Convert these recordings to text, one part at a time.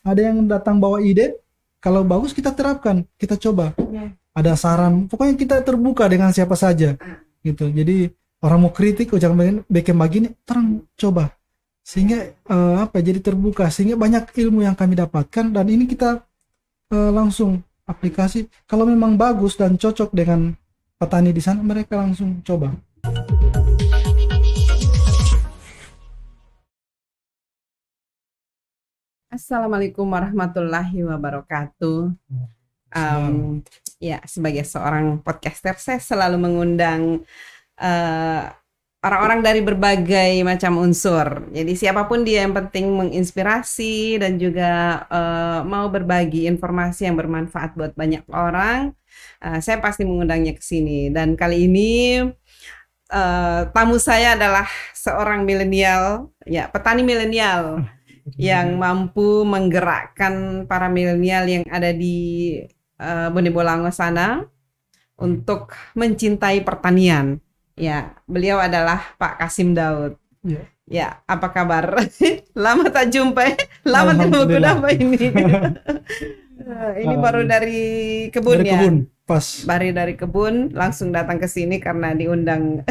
ada yang datang bawa ide, kalau bagus kita terapkan, kita coba. Ada saran, pokoknya kita terbuka dengan siapa saja gitu. Jadi orang mau kritik, jangan bikin begini, terang coba sehingga jadi terbuka, sehingga banyak ilmu yang kami dapatkan, dan ini kita langsung aplikasi. Kalau memang bagus dan cocok dengan petani di sana, mereka langsung coba. Assalamualaikum warahmatullahi wabarakatuh. Ya, sebagai seorang podcaster, saya selalu mengundang orang-orang dari berbagai macam unsur. Jadi siapapun dia, yang penting menginspirasi dan juga mau berbagi informasi yang bermanfaat buat banyak orang. Saya pasti mengundangnya ke sini. Dan kali ini tamu saya adalah seorang milenial, ya, petani milenial yang mampu menggerakkan para milenial yang ada di Bone Bolango sana untuk mencintai pertanian. Ya, beliau adalah Pak Kasim Daud. Ya, apa kabar? Lama tak jumpa, lama tidak kenapa ini. Ini baru dari kebun dari ya. Kebun, pas. Baru dari kebun, langsung datang ke sini karena diundang.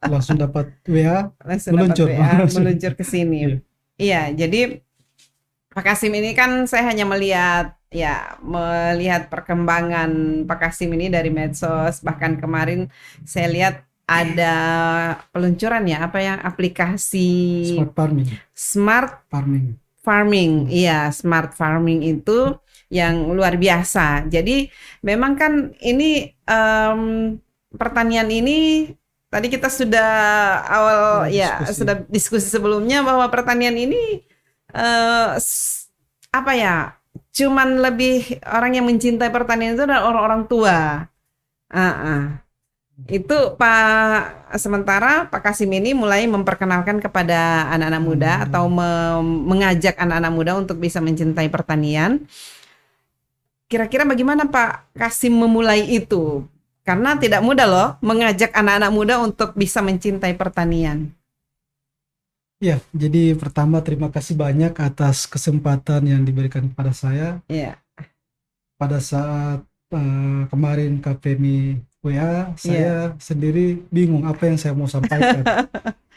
Langsung dapat WA, langsung meluncur. dapat WA, meluncur ke sini. Iya, jadi Pak Kasim ini kan saya hanya melihat perkembangan Pak Kasim ini dari medsos. Bahkan kemarin saya lihat ada peluncuran aplikasi Smart Farming. Iya, Smart Farming itu yang luar biasa. Jadi memang kan ini pertanian ini tadi kita sudah sudah diskusi sebelumnya bahwa pertanian ini cuman lebih orang yang mencintai pertanian itu adalah orang-orang tua. Itu sementara Pak Kasim ini mulai memperkenalkan kepada anak-anak muda atau mengajak anak-anak muda untuk bisa mencintai pertanian. Kira-kira bagaimana Pak Kasim memulai itu? Karena tidak mudah loh mengajak anak-anak muda untuk bisa mencintai pertanian. Ya, jadi pertama terima kasih banyak atas kesempatan yang diberikan kepada saya. Iya. Pada saat kemarin KPMI WA, saya sendiri bingung apa yang saya mau sampaikan.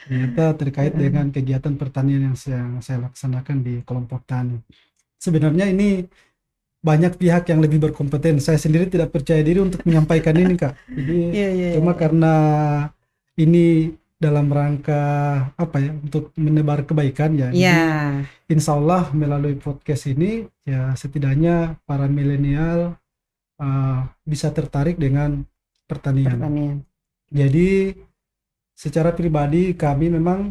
Ternyata terkait dengan kegiatan pertanian yang saya laksanakan di kelompok tani. Sebenarnya ini banyak pihak yang lebih berkompeten. Saya sendiri tidak percaya diri untuk menyampaikan ini, Kak. Jadi cuma karena ini dalam rangka untuk menebar kebaikan ya. Jadi, insya Allah melalui podcast ini ya setidaknya para milenial bisa tertarik dengan pertanian. Jadi secara pribadi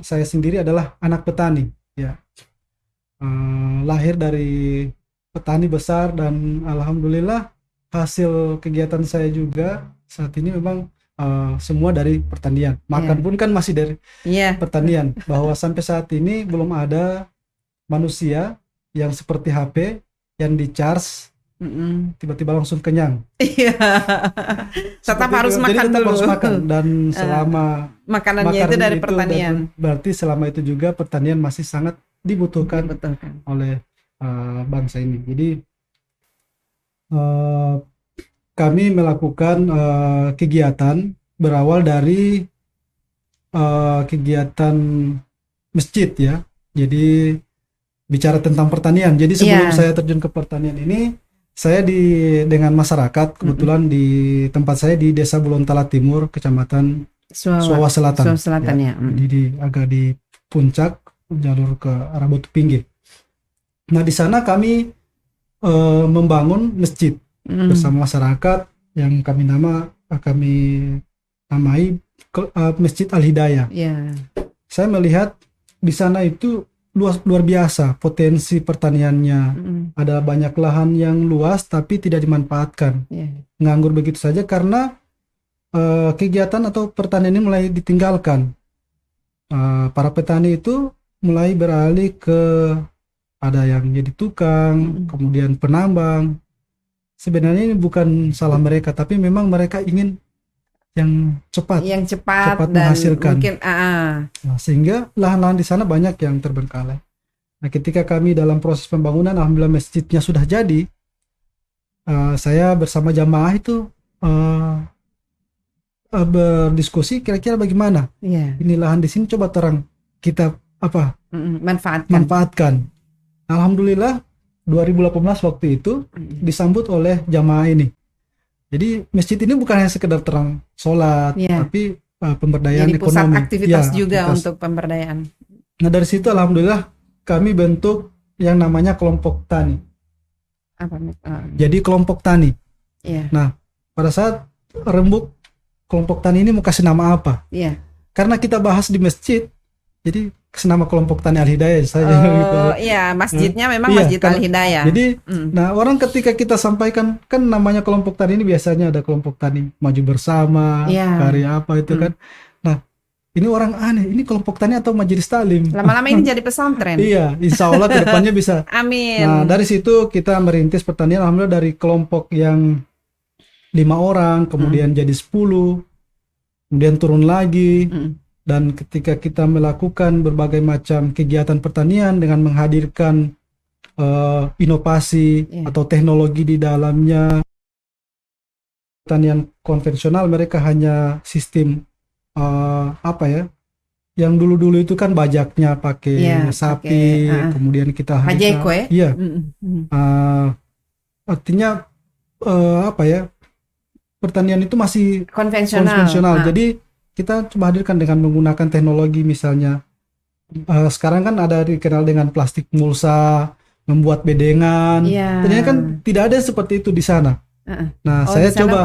saya sendiri adalah anak petani ya. Lahir dari petani besar, dan alhamdulillah hasil kegiatan saya juga saat ini memang semua dari pertanian. Makan pun kan masih dari pertanian. Bahwa sampai saat ini belum ada manusia yang seperti HP yang di-charge tiba-tiba langsung kenyang. Tetap harus makan dulu. Harus makan, dan selama makanannya itu dari pertanian. Berarti selama itu juga pertanian masih sangat dibutuhkan oleh bangsa ini. Jadi kami melakukan kegiatan berawal dari kegiatan masjid ya. Jadi bicara tentang pertanian. Jadi sebelum saya terjun ke pertanian ini, saya dengan masyarakat, kebetulan di tempat saya di Desa Bulontala Timur, Kecamatan Suawa Selatan. Jadi agak di puncak jalur ke arah Batu Pinggir. Nah, di sana kami membangun masjid bersama masyarakat yang kami namai Masjid Al-Hidayah. Saya melihat di sana itu luar biasa potensi pertaniannya. Ada banyak lahan yang luas tapi tidak dimanfaatkan. Nganggur begitu saja karena kegiatan atau pertanian ini mulai ditinggalkan. Para petani itu mulai beralih ke ada yang jadi tukang, kemudian penambang. Sebenarnya ini bukan salah mereka, tapi memang mereka ingin yang cepat dan menghasilkan. Mungkin Nah, sehingga lahan-lahan di sana banyak yang terbengkalai. Nah, ketika kami dalam proses pembangunan, alhamdulillah masjidnya sudah jadi, saya bersama jamaah itu eh, berdiskusi kira-kira bagaimana Iya. ini lahan di sini coba terang kita Manfaatkan. manfaatkan. Alhamdulillah 2018 waktu itu disambut oleh jamaah ini. Jadi masjid ini bukan hanya sekedar terang sholat, Iya. tapi pemberdayaan Jadi pusat ekonomi. aktivitas Ya, juga aktivitas. untuk pemberdayaan. Nah, dari situ alhamdulillah kami bentuk yang namanya kelompok tani. Apa? Jadi kelompok tani. Iya. Pada saat rembuk kelompok tani ini mau kasih nama apa? Iya. Karena kita bahas di masjid, jadi kasih nama kelompok tani Al-Hidayah saja. gitu. Oh iya, masjidnya memang Iya, Masjid karena- Al-Hidayah. Jadi, Mm. nah orang ketika kita sampaikan kan namanya kelompok tani ini biasanya ada kelompok tani maju bersama, Iya. karya apa itu kan. Nah, ini orang aneh, ini kelompok tani atau majelis taklim? Lama-lama ini jadi pesantren. Iya, insya Allah kedepannya bisa. Amin. Nah, dari situ kita merintis pertanian, alhamdulillah dari kelompok yang 5 orang, kemudian jadi 10, kemudian turun lagi. Mm. Dan ketika kita melakukan berbagai macam kegiatan pertanian dengan menghadirkan inovasi Iya. atau teknologi di dalamnya, pertanian konvensional mereka hanya sistem apa ya? Yang dulu-dulu itu kan bajaknya pakai Iya, sapi, pakai, kemudian kita Pajeko ya? iya, Mm. artinya apa ya? Pertanian itu masih Konvensional. konvensional. Ah. Jadi kita coba hadirkan dengan menggunakan teknologi misalnya sekarang kan ada dikenal dengan plastik mulsa, membuat bedengan. Iya. Tadinya kan tidak ada seperti itu di sana. Nah, Oh, saya di sana, coba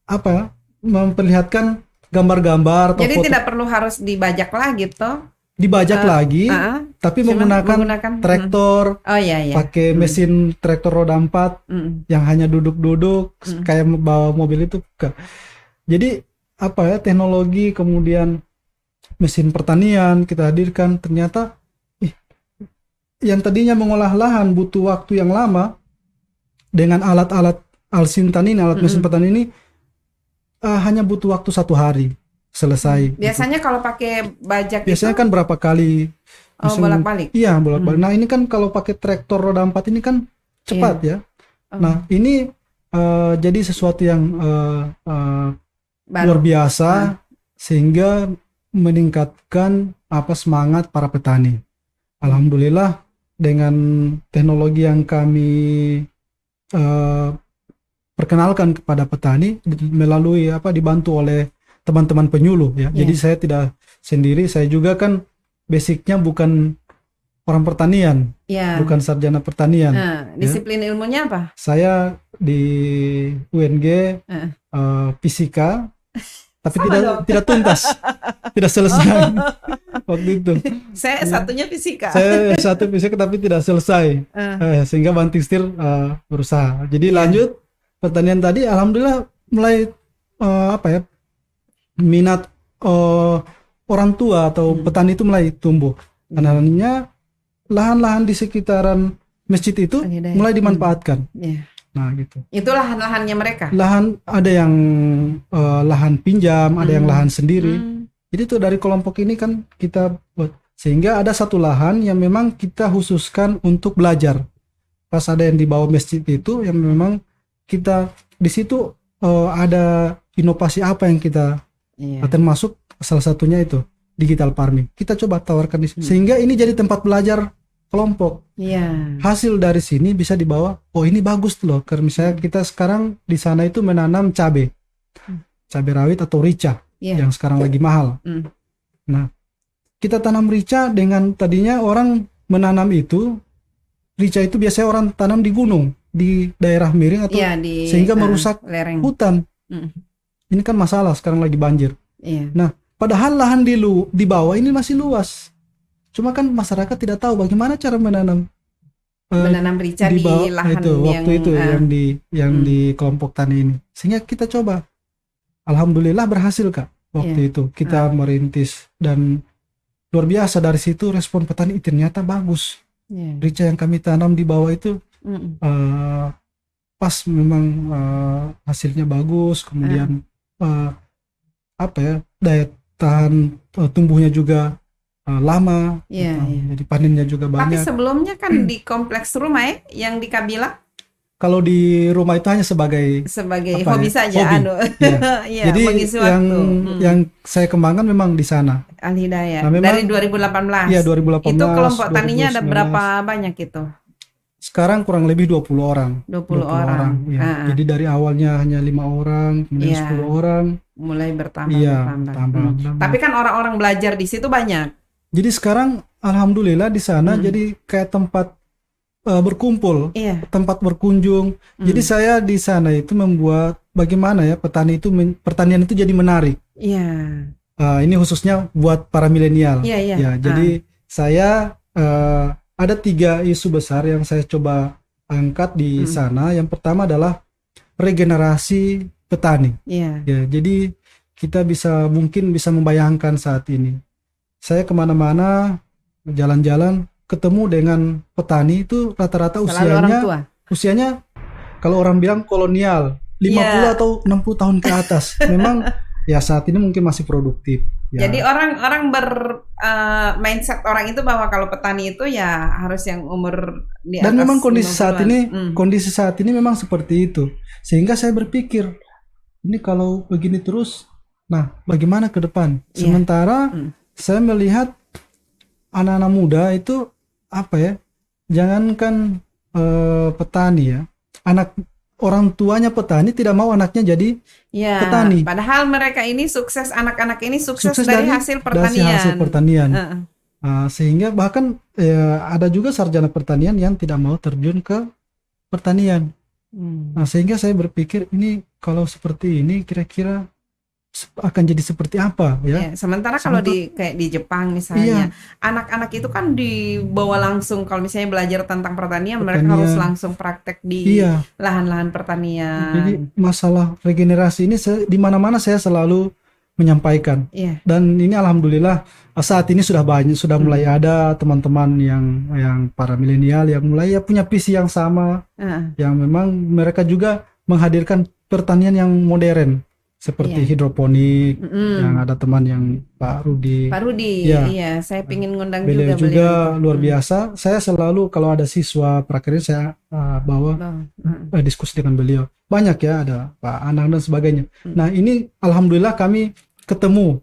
apa ya, memperlihatkan gambar-gambar atau Jadi foto tidak perlu harus dibajak lagi toh. dibajak lagi, tapi Cuman menggunakan traktor, Oh iya iya. pakai mesin traktor roda 4 Mm. yang hanya duduk-duduk kayak bawa mobil itu. Jadi apa ya, teknologi kemudian mesin pertanian kita hadirkan, ternyata yang tadinya mengolah lahan butuh waktu yang lama dengan alat-alat Al-Sintan ini, alat mesin pertanian ini hanya butuh waktu 1 hari selesai. Biasanya kalau pakai bajak Biasanya itu kan berapa kali? bolak-balik. Iya, bolak-balik. Nah, ini kan kalau pakai traktor roda 4 ini kan cepat ya. Oh. Nah, ini jadi sesuatu yang luar Baru. biasa sehingga meningkatkan semangat para petani. Alhamdulillah dengan teknologi yang kami perkenalkan kepada petani melalui dibantu oleh teman-teman penyuluh ya. Jadi saya tidak sendiri, saya juga kan basicnya bukan orang pertanian, Iya. bukan sarjana pertanian. Disiplin ilmunya apa? Saya di UNG fisika, tapi tidak tuntas, tidak selesai waktu itu. Saya satunya fisika. Saya satu fisika tapi tidak selesai, sehingga banting setir berusaha. Jadi lanjut pertanian tadi, alhamdulillah mulai minat orang tua atau petani itu mulai tumbuh. Karena lahan-lahan di sekitaran masjid itu mulai dimanfaatkan. Nah, gitu. Itu lahan-lahannya mereka. Lahan ada yang lahan pinjam, ada yang lahan sendiri. Jadi tuh dari kelompok ini kan kita buat, sehingga ada satu lahan yang memang kita khususkan untuk belajar. Pas ada yang di bawah masjid itu yang memang kita di situ ada inovasi apa yang kita termasuk salah satunya itu digital farming. Kita coba tawarkan di sini. Sehingga ini jadi tempat belajar kelompok. Hasil dari sini bisa dibawa, oh ini bagus loh. Karena misalnya kita sekarang di sana itu menanam cabai rawit atau rica yang sekarang lagi mahal. Nah, kita tanam rica dengan tadinya orang menanam itu, rica itu biasanya orang tanam di gunung, di daerah miring atau sehingga merusak lereng hutan. Ini kan masalah sekarang lagi banjir. Nah, padahal lahan di bawah ini masih luas. Cuma kan masyarakat tidak tahu bagaimana cara menanam rica di lahan itu, waktu itu yang di kelompok tani ini. Sehingga kita coba, alhamdulillah berhasil Kak. Waktu itu kita merintis dan luar biasa, dari situ respon petani ternyata bagus. Rica yang kami tanam di bawah itu pas memang hasilnya bagus, kemudian daya tahan tumbuhnya juga lama. Iya, iya. Jadi panennya juga Tapi banyak. sebelumnya kan di kompleks rumah ya, yang di Kabila Kalau di rumah itu hanya sebagai sebagai apa hobi ya, saja, hobi. iya, Jadi mengisi yang waktu. yang saya kembangkan memang di sana. Al Hidayah Nah, memang dari 2018. iya Itu 2018, kelompok taninya ada 2019. berapa banyak itu? Sekarang kurang lebih 20 orang. 20 orang. Ya. Jadi dari awalnya hanya 5 orang, kemudian Iya. 10 orang. Mulai bertambah Iya, bertambah. bertambah. Tapi kan orang-orang belajar di situ banyak. Jadi sekarang alhamdulillah di sana jadi kayak tempat berkumpul, Iya. tempat berkunjung. Jadi saya di sana itu membuat bagaimana ya pertanian itu jadi menarik. Iya. Ini khususnya buat para milenial. Iya, iya. Ya, jadi saya ada 3 isu besar yang saya coba angkat di sana. Yang pertama adalah regenerasi petani. Iya. Ya, jadi kita mungkin bisa membayangkan saat ini. Saya kemana-mana jalan-jalan ketemu dengan petani itu rata-rata Selalu orang tua. usianya kalau orang bilang kolonial 50 atau 60 tahun ke atas. Memang ya saat ini mungkin masih produktif. Ya. Jadi orang mindset orang itu bahwa kalau petani itu ya harus yang umur di Dan atas memang kondisi saat 50-an. ini memang seperti itu. Sehingga saya berpikir ini kalau begini terus, nah bagaimana ke depan? Sementara saya melihat anak-anak muda itu apa ya? Jangankan petani ya, orang tuanya petani tidak mau anaknya jadi petani. Padahal mereka ini sukses, anak-anak ini sukses dari hasil pertanian. Dari hasil pertanian. Sehingga bahkan ada juga sarjana pertanian yang tidak mau terjun ke pertanian. Nah, sehingga saya berpikir ini kalau seperti ini kira-kira akan jadi seperti apa ya? Sementara kalau kayak di Jepang misalnya, anak-anak itu kan dibawa langsung kalau misalnya belajar tentang pertanian, mereka harus langsung praktek di lahan-lahan pertanian. Jadi masalah regenerasi ini di mana-mana saya selalu menyampaikan. Dan ini alhamdulillah saat ini sudah mulai ada teman-teman yang para milenial yang mulai punya visi yang sama, yang memang mereka juga menghadirkan pertanian yang modern. Seperti hidroponik, yang ada teman yang Pak Rudi. Iya, saya pingin ngundang beliau juga luar biasa. Saya selalu kalau ada siswa prakerja saya bawa diskusi dengan beliau. Banyak ya, ada Pak Anang dan sebagainya. Nah ini alhamdulillah kami ketemu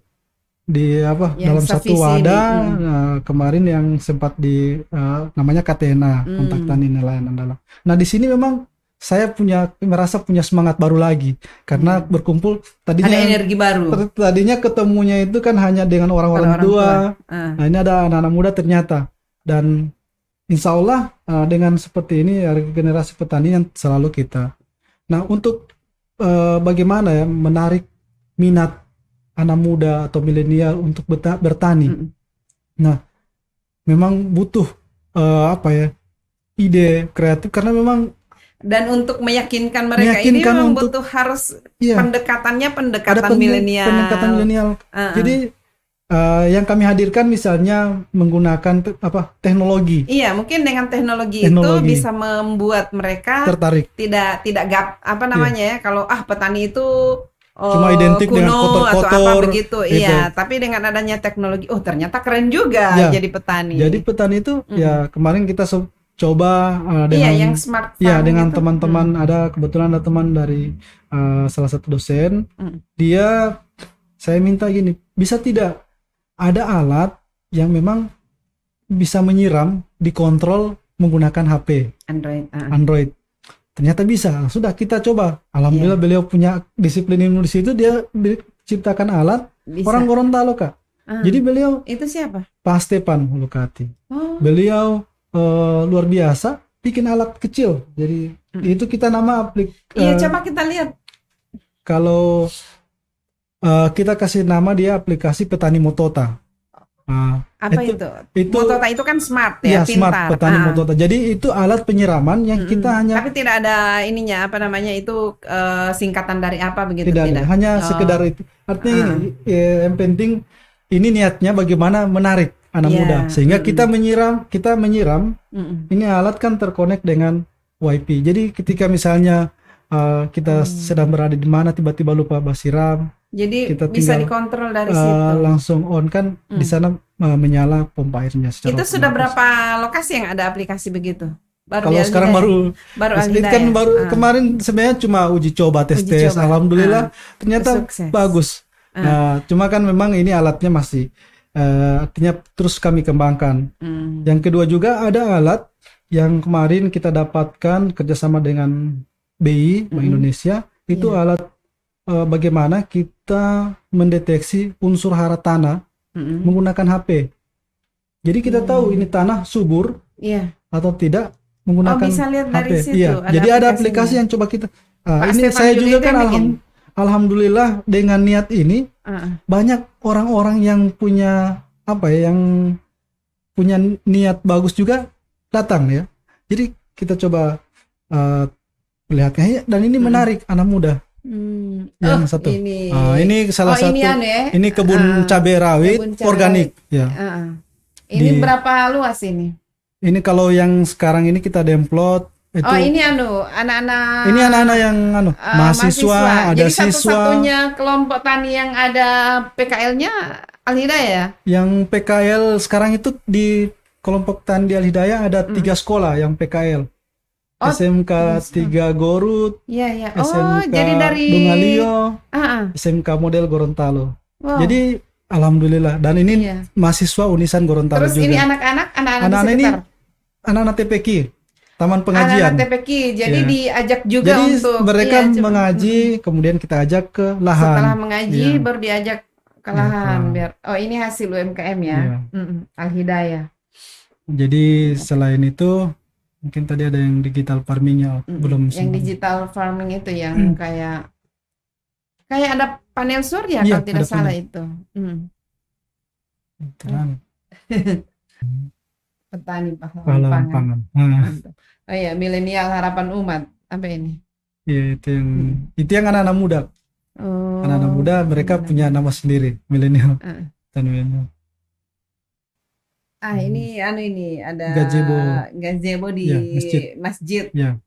di dalam satu wadah kemarin yang sempat namanya KTNA, Kontak Tani Nelayan Andalan. Nah di sini memang saya merasa punya semangat baru lagi karena berkumpul tadinya ada energi baru. Tadinya ketemunya itu kan hanya dengan orang-orang tua. Nah ini ada anak-anak muda ternyata, dan insya Allah dengan seperti ini generasi petani yang selalu kita. Nah untuk bagaimana ya menarik minat anak muda atau milenial untuk bertani. Nah memang butuh ide kreatif karena memang. Dan untuk meyakinkan mereka ini memang butuh harus pendekatannya pendekatan milenial. Pendekatan milenial. Jadi yang kami hadirkan misalnya menggunakan teknologi. Iya, mungkin dengan teknologi itu bisa membuat mereka tertarik. Tidak ya kalau petani itu cuma identik kuno dengan kotor-kotor atau apa begitu. Iya, tapi dengan adanya teknologi, ternyata keren juga jadi petani. Jadi petani itu kemarin kita coba dengan yang smart farm dengan gitu. teman-teman kebetulan ada teman dari salah satu dosen. Saya minta gini, bisa tidak ada alat yang memang bisa menyiram dikontrol menggunakan HP Android. Ternyata bisa. Sudah kita coba. Alhamdulillah beliau punya disiplin ilmu di situ, dia ciptakan alat orang Gorontalo Kak. Jadi beliau itu siapa? Pak Stepan Hulukati. Beliau luar biasa bikin alat kecil. Jadi itu kita nama coba kita lihat. Kalau kita kasih nama dia aplikasi Petani Motota. Apa itu? Motota itu kan smart ya, pintar. Smart Petani Motota. Jadi itu alat penyiraman yang kita hanya. Tapi tidak ada ininya itu singkatan dari apa begitu? Tidak. Hanya sekedar itu. Artinya ini yang penting ini niatnya bagaimana menarik anak muda sehingga kita menyiram ini alat kan terkonek dengan WiFi. Jadi ketika misalnya kita sedang berada di mana tiba-tiba lupa basiram, Jadi kita bisa tinggal dikontrol dari situ. langsung on kan di sana menyala pompa airnya secara Itu sudah otomatis. berapa lokasi yang ada aplikasi begitu? Baru di Kalau sekarang Al-Hidayah? baru Baru itu kan Al-Hidayah? baru kemarin sebenarnya cuma uji coba tes coba. alhamdulillah ternyata Sukses. bagus. Cuma kan memang ini alatnya masih artinya terus kami kembangkan. Yang kedua juga ada alat yang kemarin kita dapatkan kerjasama dengan BI Bank Indonesia, itu alat bagaimana kita mendeteksi unsur hara tanah menggunakan HP. Jadi kita tahu ini tanah subur atau tidak menggunakan bisa lihat HP. dari situ, Iya. Jadi ada aplikasi yang coba kita. Ini Stefan saya juga itu kan yang bikin? alhamdulillah dengan niat ini banyak orang-orang yang punya yang punya niat bagus juga datang ya. Jadi kita coba melihatnya dan ini menarik anak muda. Yang satu. Ini salah satu. Ini kebun cabai rawit organik ya. Ini berapa luas ini? Ini kalau yang sekarang ini kita demplot itu. Ini anak-anak. Ini anak-anak yang mahasiswa, ada jadi siswa. Satu-satunya kelompok tani yang ada PKL-nya Al-Hidayah. Yang PKL sekarang itu di kelompok tani di Al-Hidayah ada 3 sekolah yang PKL. SMK 3 Gorut, SMK jadi dari Dungalio, SMK Model Gorontalo. Wow. Jadi alhamdulillah dan ini mahasiswa Unisan Gorontalo. Terus juga. ini anak-anak ini anak-anak TPQ, Taman Pengajian. Anak-anak TPQ, jadi diajak juga jadi untuk mereka mengaji, kemudian kita ajak ke lahan. Setelah mengaji baru diajak ke lahan biar ini hasil UMKM ya. Al-Hidayah. Jadi selain itu mungkin tadi ada yang digital farmingnya belum. Yang digital farming itu yang kayak ada panel surya kalau tidak salah itu. Petani pahlawan pangan. Oh iya, milenial harapan umat. Apa ini? Iya, itu yang anak-anak muda. Anak-anak muda mereka punya nama sendiri, milenial. Dan milenial. Ini ada gazebo di masjid. Ya.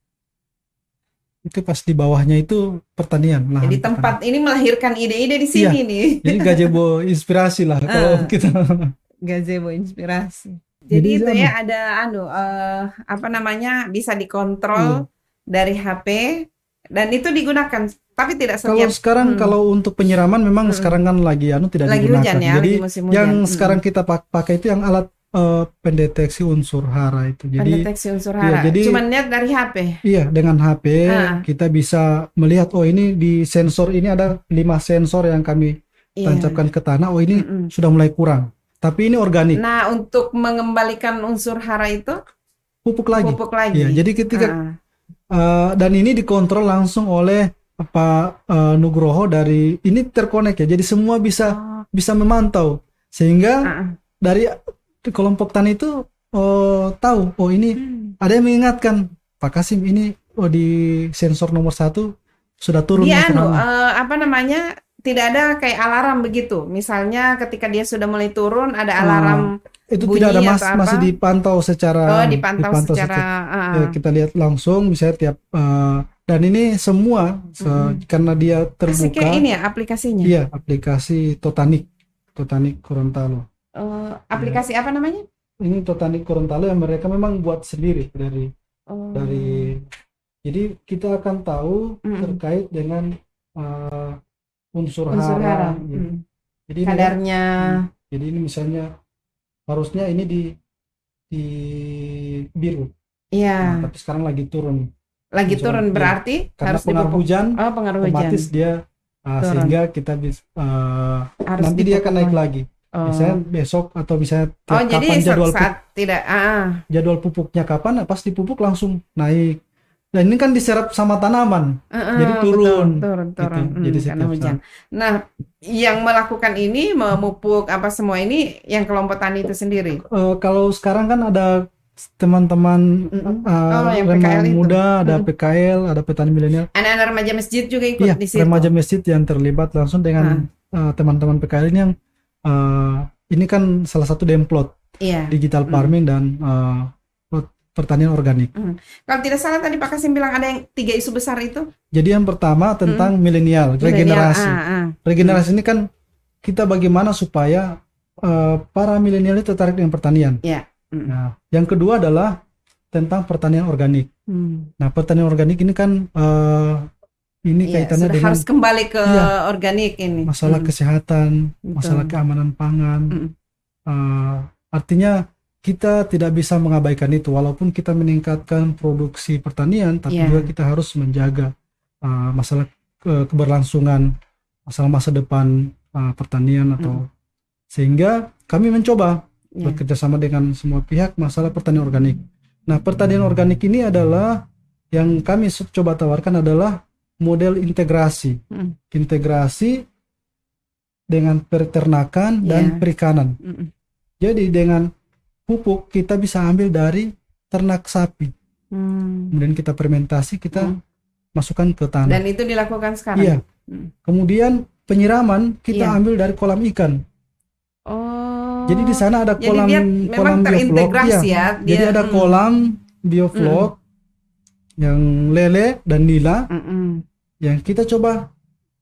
Itu pas di bawahnya itu pertanian lah. Jadi tempat ini melahirkan ide-ide di sini nih. Jadi gazebo inspirasi lah kalau kita. Gazebo inspirasi. Jadi itu ya ada bisa dikontrol dari HP dan itu digunakan tapi tidak setiap. Kalau sekarang kalau untuk penyiraman memang sekarang kan lagi tidak lagi digunakan. Hujan ya, jadi lagi musim yang hujan. Sekarang kita pakai itu yang alat pendeteksi unsur hara itu. Jadi pendeteksi unsur hara. Cuman lihat dari HP. Iya, dengan HP kita bisa melihat ini di sensor ini ada 5 sensor yang kami tancapkan ke tanah. Ini sudah mulai kurang. Tapi ini organik. Nah, untuk mengembalikan unsur hara itu pupuk lagi. Iya, jadi ketika dan ini dikontrol langsung oleh Nugroho dari ini terkonek ya. Jadi semua bisa memantau sehingga dari kelompok tani itu tahu ini ada yang mengingatkan Pak Kasim ini di sensor nomor 1 sudah turun. Dia tidak ada kayak alarm begitu. Misalnya ketika dia sudah mulai turun ada alarm itu bunyi tidak ada masih dipantau secara kita lihat langsung misalnya tiap dan ini semua karena dia terbuka. Kayak ini ya aplikasinya. Iya, aplikasi Totanik Gorontalo. Aplikasi apa namanya? Ini Totanik Gorontalo yang mereka memang buat sendiri dari jadi kita akan tahu terkait dengan unsur hara. Jadi kadarnya. Jadi ini misalnya harusnya ini di biru. Iya. Tapi sekarang lagi turun. Berarti karena harus pengaruh hujan. Pengaruh otomatis hujan. dia sehingga kita bisa nanti dia akan naik lagi. Misalnya besok atau misalnya kapan jadwal jadwal pupuknya kapan, pas dipupuk langsung naik. Dan ini kan diserap sama tanaman, jadi turun. Jadi karena hujan. Nah, yang melakukan ini memupuk apa semua ini yang kelompok tani itu sendiri. Kalau sekarang kan ada teman-teman remaja muda, ada PKL, ada petani milenial. Anak-anak remaja masjid juga ikut di situ. Remaja masjid yang terlibat langsung dengan teman-teman PKL ini yang ini kan salah satu demplot digital farming dan pertanian organik. Kalau tidak salah tadi Pak Kasim bilang ada yang 3 isu besar itu. Jadi yang pertama tentang milenial, Milenial, regenerasi. Regenerasi ini kan kita bagaimana supaya para milenial itu tertarik dengan pertanian. Ya. Nah, yang kedua adalah tentang pertanian organik. Nah, pertanian organik ini kan ini kaitannya sudah dengan harus kembali ke organik ini. masalah kesehatan, masalah keamanan pangan. Artinya kita tidak bisa mengabaikan itu, walaupun kita meningkatkan produksi pertanian, tapi juga kita harus menjaga masalah keberlangsungan, masalah masa depan pertanian atau sehingga kami mencoba bekerja sama dengan semua pihak masalah pertanian organik. Nah, pertanian organik ini adalah yang kami coba tawarkan adalah model integrasi, integrasi dengan peternakan dan perikanan. Jadi dengan pupuk kita bisa ambil dari ternak sapi, kemudian kita fermentasi, kita masukkan ke tanah. Dan itu dilakukan sekarang. Iya. Kemudian penyiraman kita ambil dari kolam ikan. Jadi di sana ada kolam bioflok. Jadi ada kolam bioflok yang lele dan nila yang kita coba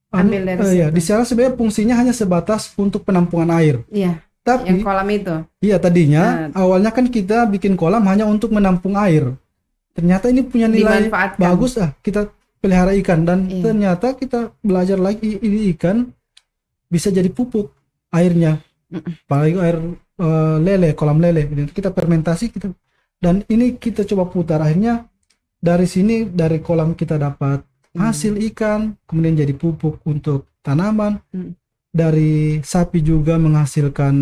ambil dari situ. Di sana sebenarnya fungsinya hanya sebatas untuk penampungan air. Iya. Tapi yang kolam itu. Iya, tadinya awalnya kan kita bikin kolam hanya untuk menampung air. Ternyata ini punya nilai bagus, kita pelihara ikan dan ternyata kita belajar lagi ini ikan bisa jadi pupuk airnya. Apalagi air lele, kolam lele. Kita fermentasi dan ini kita coba putar, akhirnya dari sini dari kolam kita dapat hasil ikan, kemudian jadi pupuk untuk tanaman. Dari sapi juga menghasilkan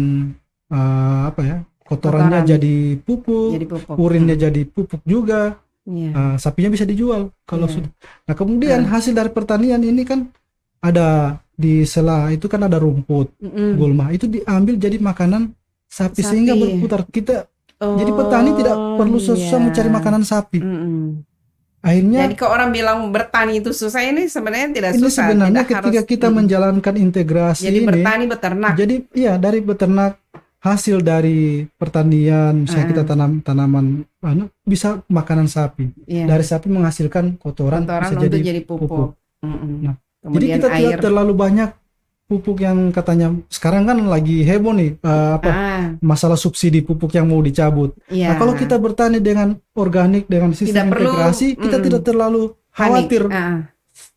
kotorannya jadi pupuk, urinnya jadi pupuk juga. Sapinya bisa dijual kalau sudah. Nah, kemudian hasil dari pertanian ini kan ada di sela itu kan ada rumput, gulma, itu diambil jadi makanan sapi. Sehingga berputar. Kita jadi petani tidak perlu susah mencari makanan sapi. Akhirnya jadi kalau orang bilang bertani itu susah, ini sebenarnya tidak ini susah. Sebenarnya tidak ketika harus, kita menjalankan integrasi jadi ini, bertani beternak. Jadi dari beternak, hasil dari pertanian, misalnya kita tanam tanaman bisa makanan sapi. Dari sapi menghasilkan kotoran bisa jadi pupuk. Nah, jadi kita tidak terlalu banyak pupuk yang katanya sekarang kan lagi heboh nih masalah subsidi pupuk yang mau dicabut. Nah, kalau kita bertani dengan organik dengan sistem integrasi, kita tidak terlalu khawatir.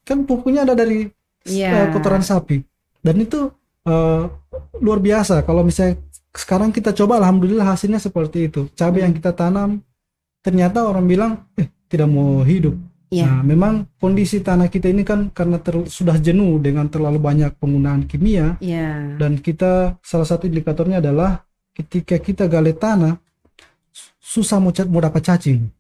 Kan pupuknya ada dari kotoran sapi dan itu luar biasa. Kalau misalnya sekarang kita coba, alhamdulillah hasilnya seperti itu. Cabai yang kita tanam ternyata orang bilang tidak mau hidup. Nah, memang kondisi tanah kita ini kan karena sudah jenuh dengan terlalu banyak penggunaan kimia. Dan kita salah satu indikatornya adalah ketika kita gali tanah susah mau dapat cacing.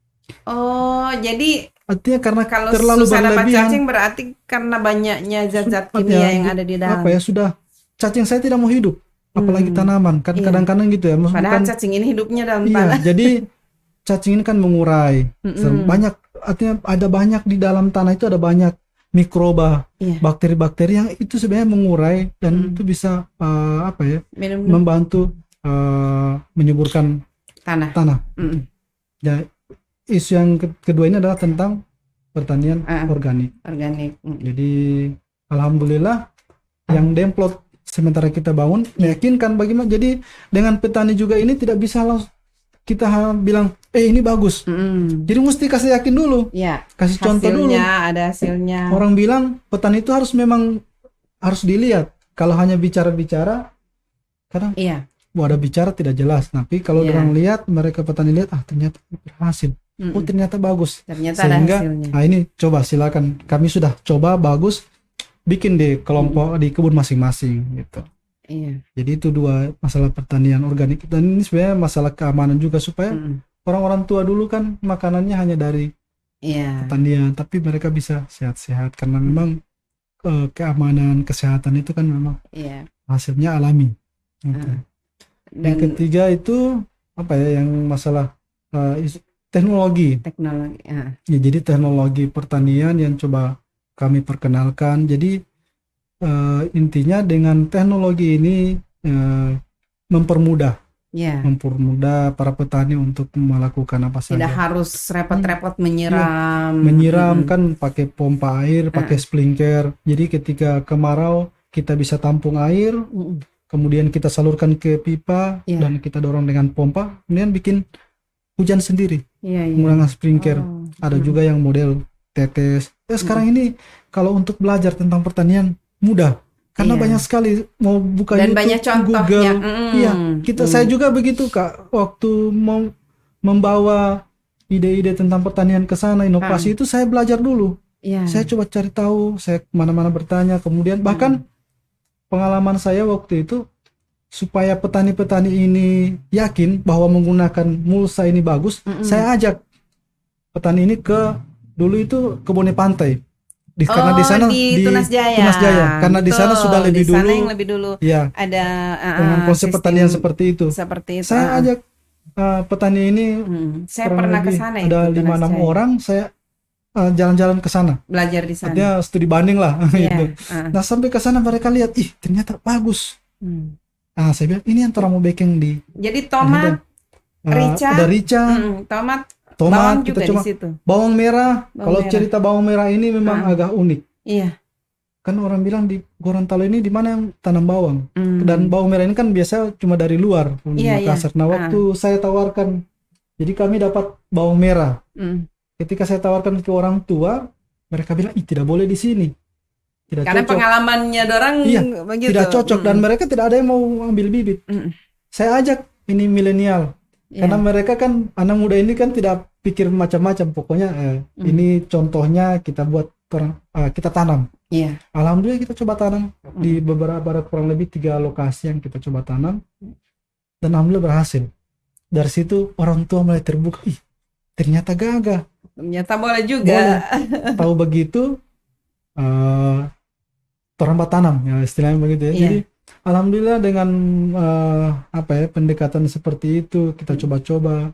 Oh, jadi artinya karena kalau terlalu susah dapat berlebihan, cacing berarti karena banyaknya zat-zat kimia yang ada di dalam. Sudah cacing saya tidak mau hidup, apalagi tanaman kan kadang-kadang gitu ya. Padahal cacing ini hidupnya dalam tanah. Jadi cacing ini kan mengurai. Banyak, artinya ada banyak di dalam tanah itu, ada banyak mikroba, bakteri-bakteri yang itu sebenarnya mengurai dan itu bisa membantu menyuburkan tanah. Ya, isu yang kedua ini adalah tentang pertanian organik. Jadi alhamdulillah yang Demplot sementara kita bangun meyakinkan bagaimana. Jadi dengan petani juga ini tidak bisa langsung kita bilang ini bagus. Jadi mesti kasih yakin dulu. Kasih contoh dulu. Ada hasilnya. Orang bilang petani itu memang harus dilihat. Kalau hanya bicara-bicara kadang ada bicara tidak jelas. Tapi kalau orang lihat, mereka petani lihat ternyata berhasil. Ternyata bagus. Sehingga ini coba silakan, kami sudah coba bagus, bikin di kelompok di kebun masing-masing gitu. Jadi itu dua masalah pertanian organik, dan ini sebenarnya masalah keamanan juga supaya orang-orang tua dulu kan makanannya hanya dari pertanian, tapi mereka bisa sehat-sehat karena memang keamanan kesehatan itu kan memang hasilnya alami. Yang ketiga itu yang masalah teknologi. Ya, jadi teknologi pertanian yang coba kami perkenalkan. Jadi intinya dengan teknologi ini mempermudah Ya. mempermudah para petani untuk melakukan apa Tidak saja. harus repot-repot menyiram. Menyiram kan pakai pompa air, pakai sprinkler. Jadi ketika kemarau kita bisa tampung air, kemudian kita salurkan ke pipa dan kita dorong dengan pompa, kemudian bikin hujan sendiri menggunakan sprinkler. Ada juga yang model tetes. Sekarang ini kalau untuk belajar tentang pertanian mudah. Karena banyak sekali mau buka dan YouTube, banyak contohnya. Google. Iya, saya juga begitu Kak. Waktu mau membawa ide-ide tentang pertanian ke sana, inovasi itu saya belajar dulu. Saya coba cari tahu, saya kemana-mana bertanya. Kemudian bahkan pengalaman saya waktu itu supaya petani-petani ini yakin bahwa menggunakan mulsa ini bagus, saya ajak petani ini ke dulu itu ke Bone Pantai. Karena di sana di Tunas Jaya. Tunas Jaya. Karena di sana sudah lebih di sana dulu. yang lebih dulu. Ya. Ada dengan konsep sistem pertanian seperti itu. Saya ajak petani ini. Saya pernah ke sana itu. Ada 5-6 orang. Saya jalan-jalan ke sana. Belajar di sana. Artinya studi banding lah. Gitu. Nah sampai ke sana mereka lihat, ih ternyata bagus. Nah saya bilang ini yang orang mau backing di. Jadi tomat, rica, ada rica, tomat bawang kita juga di situ. Bawang merah. Kalau cerita bawang merah ini memang agak unik. Iya. Kan orang bilang di Gorontalo ini di mana yang tanam bawang. Dan bawang merah ini kan biasa cuma dari luar Makassar. Nah waktu saya tawarkan, jadi kami dapat bawang merah. Ketika saya tawarkan ke orang tua, mereka bilang, tidak boleh di sini. Tidak Karena cocok. pengalamannya dorang begitu. Tidak cocok dan mereka tidak ada yang mau ambil bibit. Saya ajak ini milenial. Karena mereka kan anak muda ini kan tidak pikir macam-macam. Pokoknya ini contohnya kita buat kita tanam. Alhamdulillah kita coba tanam di beberapa kurang lebih 3 lokasi yang kita coba tanam dan alhamdulillah berhasil. Dari situ orang tua mulai terbuka. Ih, ternyata gagah. Ternyata boleh juga. Boleh. Tahu begitu, terhambat tanam ya istilahnya begitu ya. Jadi alhamdulillah dengan pendekatan seperti itu kita coba-coba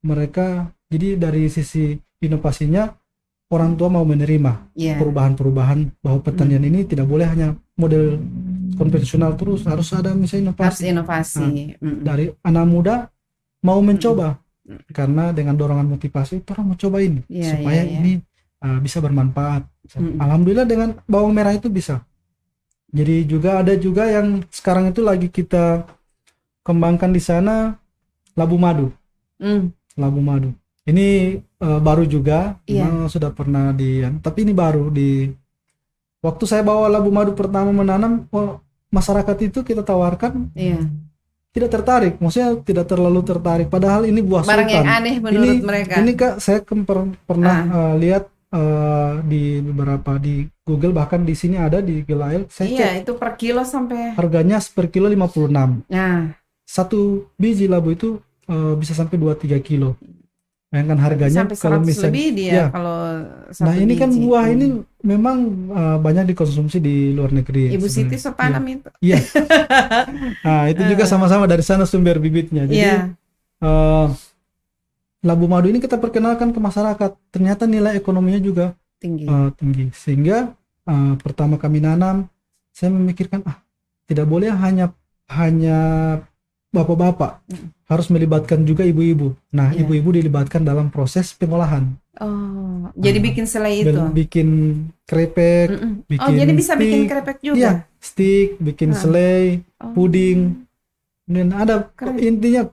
mereka, jadi dari sisi inovasinya orang tua mau menerima perubahan-perubahan bahwa pertanian ini tidak boleh hanya model konvensional terus, harus ada misalnya inovasi. Harus inovasi. Dari anak muda mau mencoba karena dengan dorongan motivasi orang mau coba ini supaya ini bisa bermanfaat. Alhamdulillah dengan bawang merah itu bisa. Jadi juga ada juga yang sekarang itu lagi kita kembangkan di sana labu madu. Labu madu. Ini baru juga, memang sudah pernah tapi ini baru waktu saya bawa labu madu pertama menanam, masyarakat itu kita tawarkan tidak tertarik, maksudnya tidak terlalu tertarik. Padahal ini buah barang sultan. yang aneh menurut mereka. Ini Kak, saya pernah lihat di beberapa di Google, bahkan di sini ada di Gelail. Saya cek itu per kilo sampai harganya per kilo 56. Nah, satu biji labu itu bisa sampai 2-3 kilo. Bayangkan harganya sampai 100 kalau misalnya lebih dia kalau satu nah ini kan biji. buah ini memang banyak dikonsumsi di luar negeri. Ibu Siti sepanam itu. Iya. Nah itu juga sama-sama dari sana sumber bibitnya. Jadi labu madu ini kita perkenalkan ke masyarakat. Ternyata nilai ekonominya juga tinggi. Sehingga pertama kami nanam, saya memikirkan tidak boleh hanya bapak-bapak, harus melibatkan juga ibu-ibu. Nah, ibu-ibu dilibatkan dalam proses pengolahan. Oh, jadi bikin selai itu. Bikin krepek, bikin jadi bisa stick, bikin krepek juga. Iya, stick, bikin selai, puding. Dan ada intinya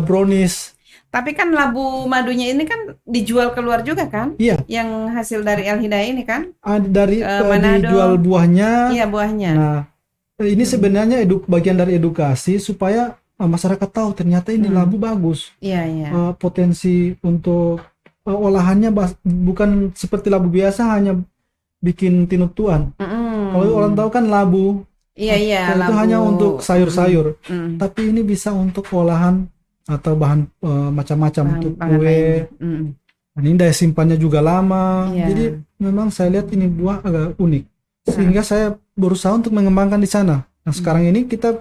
brownies. Tapi kan labu madunya ini kan dijual keluar juga kan? Iya. Yang hasil dari El Hidayah ini kan? Dari dijual buahnya. Iya, buahnya. Nah, ini sebenarnya bagian dari edukasi supaya masyarakat tahu ternyata ini labu bagus. Iya. Potensi untuk olahannya bukan seperti labu biasa hanya bikin tinutuan. Kalau orang tahu kan labu. Iya. Itu Labu. hanya untuk sayur-sayur. Tapi ini bisa untuk olahan atau bahan macam-macam untuk kue. Ini daya simpannya juga lama. Jadi memang saya lihat ini buah agak unik. Sehingga saya berusaha untuk mengembangkan di sana. Nah sekarang ini kita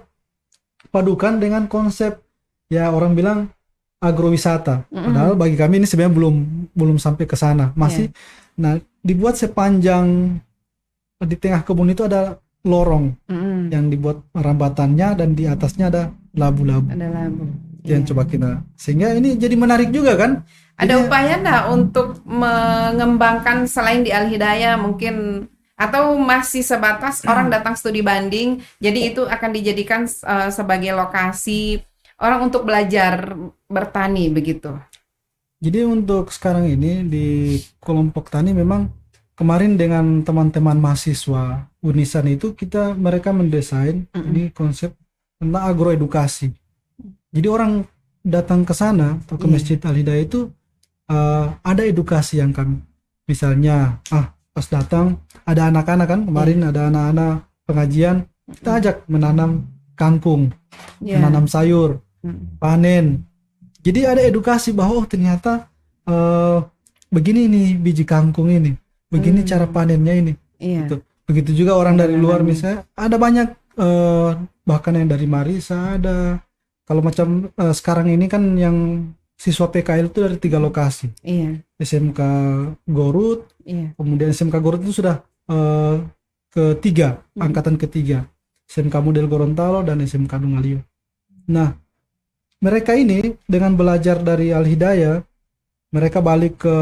padukan dengan konsep orang bilang agrowisata. Padahal bagi kami ini sebenarnya belum sampai ke sana. Masih. Nah dibuat sepanjang di tengah kebun itu ada lorong Mm-mm. yang dibuat rambatannya dan di atasnya ada labu-labu. Ada labu. Itu yang Iya. coba kita, sehingga ini jadi menarik juga kan. Ada Jadi upaya enggak untuk mengembangkan selain di Al Hidayah mungkin, atau masih sebatas orang datang studi banding, jadi itu akan dijadikan sebagai lokasi orang untuk belajar bertani begitu. Jadi untuk sekarang ini di kelompok tani memang kemarin dengan teman-teman mahasiswa Unisan itu mereka mendesain ini konsep tentang agroedukasi. Jadi orang datang ke sana atau ke Iya. Masjid Al Hidayah itu ada edukasi yang kami, misalnya pas datang ada anak-anak kan, kemarin ada anak-anak pengajian, kita ajak menanam kangkung, Iya. menanam sayur, Mm. panen. Jadi ada edukasi bahwa ternyata begini nih biji kangkung ini, begini cara panennya ini. Iya. Gitu. Begitu juga orang dari luar Menanamnya. misalnya ada banyak bahkan yang dari Marisa ada. Kalau macam sekarang ini kan yang siswa PKL itu dari 3 lokasi. Iya. SMK Gorut, Iya. kemudian SMK Gorut itu sudah ketiga, angkatan ketiga. SMK Model Gorontalo dan SMK Dungalio. Nah, mereka ini dengan belajar dari Al Hidayah, mereka balik ke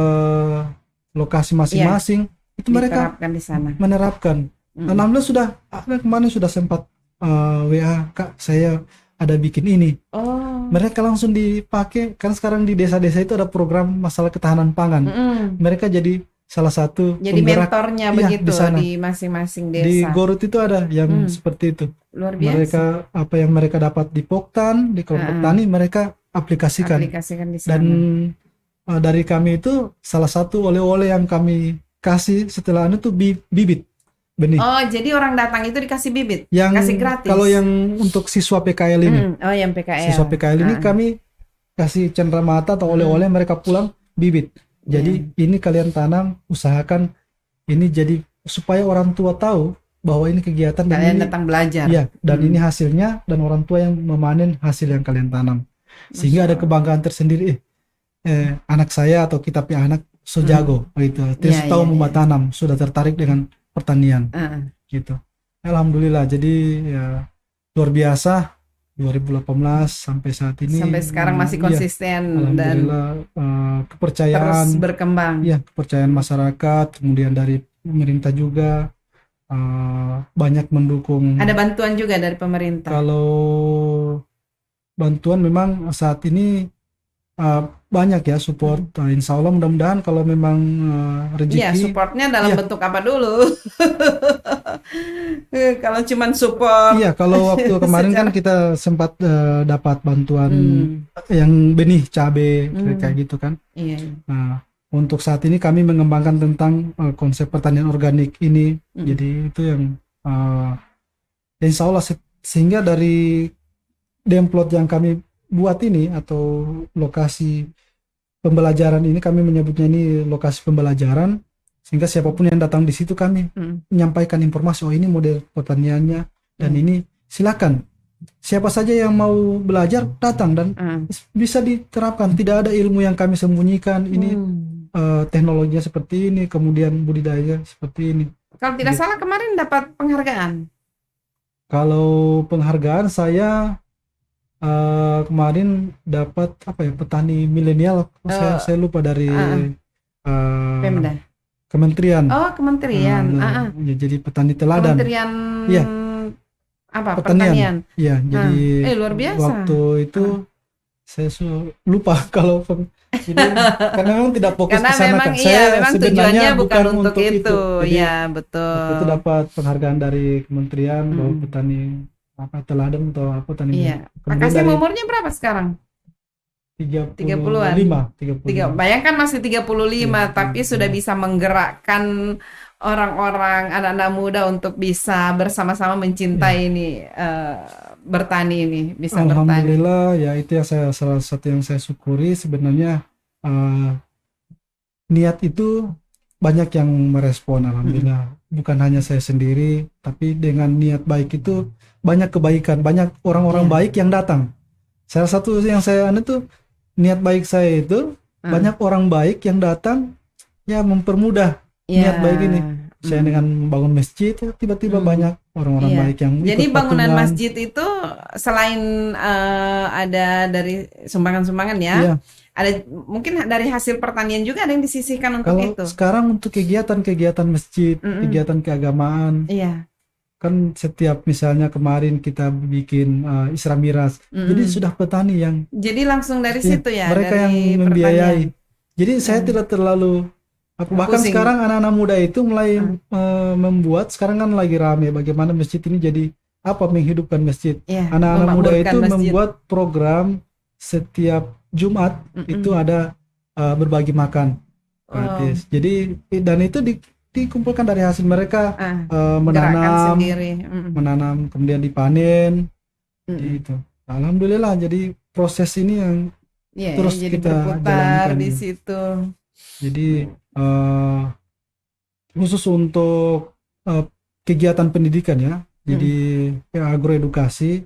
lokasi masing-masing, itu mereka Diterapkan di sana. menerapkan. Alhamdulillah sudah, kemarin sudah sempat WA, Kak, saya ada bikin ini. Oh. Mereka langsung dipakai, kan sekarang di desa-desa itu ada program masalah ketahanan pangan. Mereka jadi salah satu Jadi penggerak. mentornya Iya, begitu di sana. di masing-masing desa. Di Gorut itu ada yang seperti itu. Luar biasa. Mereka apa yang mereka dapat di Poktan, di kelompok tani, mereka aplikasikan. Aplikasikan di sana. Dan dari kami itu salah satu oleh-oleh yang kami kasih setelah itu bibit benih. Oh, jadi orang datang itu dikasih bibit, Yang kasih gratis. kalau yang untuk siswa PKL ini, Oh, yang PKL. siswa PKL ini kami kasih cenderamata atau oleh-oleh, mereka pulang bibit. Jadi ini kalian tanam, usahakan ini jadi supaya orang tua tahu bahwa ini kegiatan dan kalian ini datang belajar. iya, dan ini hasilnya, dan orang tua yang memanen hasil yang kalian tanam. Sehingga ada kebanggaan tersendiri, anak saya atau kita punya anak so jago gitu. Terus tahu membuat tanam, sudah tertarik dengan pertanian. Gitu. Alhamdulillah, jadi ya luar biasa 2018 sampai saat ini. Sampai sekarang masih konsisten dan kepercayaan terus berkembang. Iya, kepercayaan masyarakat, kemudian dari pemerintah juga banyak mendukung. Ada bantuan juga dari pemerintah. Kalau bantuan memang saat ini banyak ya support. Insya Allah mudah-mudahan kalau memang rezeki. Iya, supportnya dalam bentuk apa dulu? Kalau cuman support. Iya, kalau waktu kemarin kan kita sempat dapat bantuan yang benih cabai kayak gitu kan. Iya. Nah, untuk saat ini kami mengembangkan tentang konsep pertanian organik ini. Jadi itu yang insya Allah sehingga dari demplot yang kami buat ini atau lokasi pembelajaran ini, kami menyebutnya ini lokasi pembelajaran, sehingga siapapun yang datang di situ kami menyampaikan informasi, oh ini model pertaniannya dan ini silakan siapa saja yang mau belajar datang dan bisa diterapkan, tidak ada ilmu yang kami sembunyikan, ini teknologinya seperti ini, kemudian budidaya seperti ini. Kalau tidak salah kemarin dapat penghargaan. Kalau penghargaan saya kemarin dapat apa ya, petani milenial, saya lupa dari Pemda. Kementerian. Oh, kementerian. Ya, jadi petani teladan. Kementerian ya. Apa? Pertanian. Iya, jadi luar biasa. Waktu itu saya lupa kalau karena memang tidak fokus ke sana kan. Saya memang sebenarnya tujuannya bukan untuk itu. Jadi, ya, betul. Itu dapat penghargaan dari kementerian bahwa petani teladan atau apa tani. Iya. Pak Kasim umurnya berapa sekarang? 35. Bayangkan masih 35 tapi sudah bisa menggerakkan orang-orang, anak-anak muda untuk bisa bersama-sama mencintai ini bertani ini, bisa Alhamdulillah bertani. Ya itu yang salah satu yang saya syukuri sebenarnya, niat itu banyak yang merespon, alhamdulillah. Bukan hanya saya sendiri, tapi dengan niat baik itu banyak kebaikan, banyak orang-orang baik yang datang. Salah satu yang saya itu niat baik saya itu banyak orang baik yang datang ya mempermudah niat baik ini. Saya dengan membangun masjid, tiba-tiba Hmm. banyak orang-orang Iya. baik yang Jadi ikut bangunan patungan. masjid itu selain ada dari sumbangan-sumbangan ya, Iya, ada mungkin dari hasil pertanian juga ada yang disisihkan untuk kalau itu. sekarang untuk kegiatan-kegiatan masjid, Mm-mm. kegiatan keagamaan, Iya. kan setiap misalnya kemarin kita bikin Isra Mi'raj, jadi Mm-mm. sudah petani yang Jadi langsung dari iya, situ ya, mereka yang dari membiayai. pertanian. Jadi saya Hmm. tidak terlalu bahkan Pusing. sekarang anak-anak muda itu mulai Hmm. membuat, sekarang kan lagi rame bagaimana masjid ini jadi menghidupkan masjid. Iya, Anak-anak muda memakmurkan itu masjid. membuat program setiap Jumat Mm-mm. itu ada berbagi makan Oh, gratis. Jadi dan itu dikumpulkan dari hasil mereka gerakan menanam, sendiri. Mm-mm. menanam kemudian dipanen Mm-mm. gitu. Alhamdulillah, jadi proses ini yang Iya, terus jadi kita berputar jalankan di ya. situ. Jadi khusus untuk kegiatan pendidikan ya. Jadi agroedukasi,